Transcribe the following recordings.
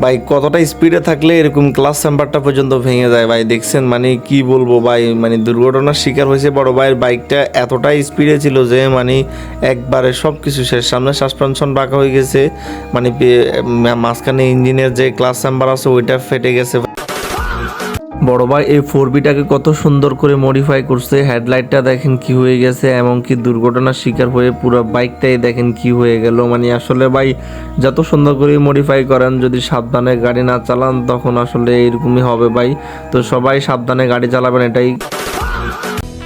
ভাই কতটা স্পিডে থাকলে এরকম ক্লাস চেম্বারটা পর্যন্ত ভেঙে যায় ভাই, দেখছেন মানে কি বলবো ভাই, মানে দুর্ঘটনার শিকার হয়েছে বড় ভাইয়ের বাইকটা, এতটাই স্পিডে ছিল যে মানে একবারে সব কিছু শেষ, সামনে সাসপেনশন রাখা হয়ে গেছে, মানে মাঝখানে ইঞ্জিনের যে ক্লাস চেম্বার আছে ওইটা ফেটে গেছে। বড় ভাই এই 4B-টাকে কত সুন্দর করে মডিফাই করছে, হেডলাইটটা দেখেন কি হয়ে গেছে, এমনকি দুর্ঘটনার শিকার হয়ে পুরো বাইকটাই দেখেন কি হয়ে গেল। মানে আসলে ভাই যত সুন্দর করে মডিফাই করেন যদি সাবধানে গাড়ি না চালান তখন আসলে এরকমই হবে ভাই। তো সবাই সাবধানে গাড়ি চালাবেন এটাই।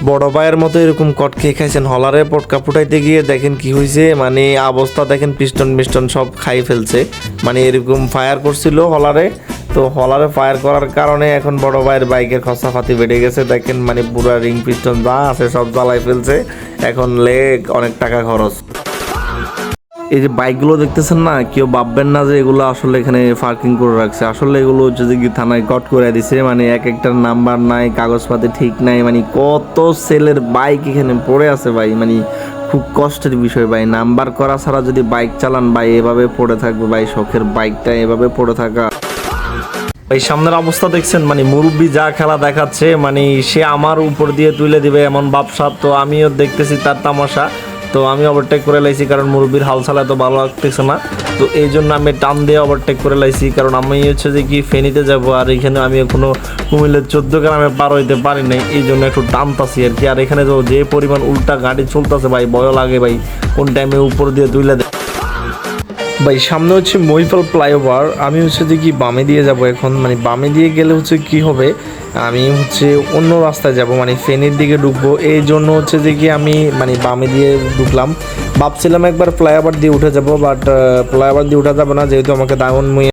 বড় ভাইয়ের মতো এরকম কট খেয়ে খাইছেন, হলারে পটকা ফুটাইতে গিয়ে দেখেন কি হয়েছে, মানে অবস্থা দেখেন পিস্টন সব খাই ফেলছে, মানে এরকম ফায়ার করছিল হলারে। তো হলারে ফায়ার করার কারণে এখন বড় ভাইয়ের বাইকের খরচাপাতি বেড়ে গেছে, দেখেন মানে পুরা রিং পিস্টন যা আছে সব জ্বালাই ফেলছে, এখন লেগ অনেক টাকা খরচ। এই যে বাইকগুলো দেখতেছেন না, কেউ ভাববেন না যে এগুলো আসলে এখানে পার্কিং করে রাখছে, আসলে এগুলো হচ্ছে যে কি থানায় কট করে দিছে, মানে এক একটার নাম্বার নাই, কাগজপাতি ঠিক নাই, মানে কত সেলের বাইক এখানে পড়ে আছে ভাই, মানে খুব কষ্টের বিষয় ভাই। নাম্বার করা ছাড়া যদি বাইক চালান ভাই এভাবে পড়ে থাকবে ভাই, শখের বাইকটা এভাবে পড়ে থাকা। এই সামনের অবস্থা দেখছেন, মানে মুরব্বি যা খেলা দেখাচ্ছে, মানে সে আমার উপর দিয়ে তুলে দিবে এমন ব্যবসা, তো আমিও দেখতেছি তার তামাশা। তো আমি ওভারটেক করে লাইছি, কারণ মুরব্বির হাল চালা তো ভালো লাগতেছে না, তো এই জন্য আমি টান দিয়ে ওভারটেক করে লাইছি, কারণ আমি হচ্ছে যে কি ফেনীতে যাব, আর এখানে আমি এখনো কুমিল্লার 14 গ্রামে পার হইতে পারি নাই, এই জন্য একটু টানতাছি আর কি। আর এখানে তো যে পরিমাণ উল্টা গাড়ি চলতেছে ভাই, ভয় লাগে ভাই, কোন টাইমে উপর দিয়ে তুলে দেয় ভাই। সামনে হচ্ছে মহিপাল ফ্লাইওভার, আমি হচ্ছে যে কি বামে দিয়ে যাব এখন, মানে বামে দিয়ে গেলে হচ্ছে কি হবে, আমি হচ্ছে অন্য রাস্তায় যাব, মানে ফেনীর দিকে ঢুকবো, এই জন্য হচ্ছে যে কি আমি মানে বামে দিয়ে ঢুকলাম। ভাবছিলাম একবার ফ্লাইওভার দিয়ে উঠে যাব, বাট ফ্লাইওভার দিয়ে উঠা যাবে না, যেহেতু আমাকে দাগনমুড়ি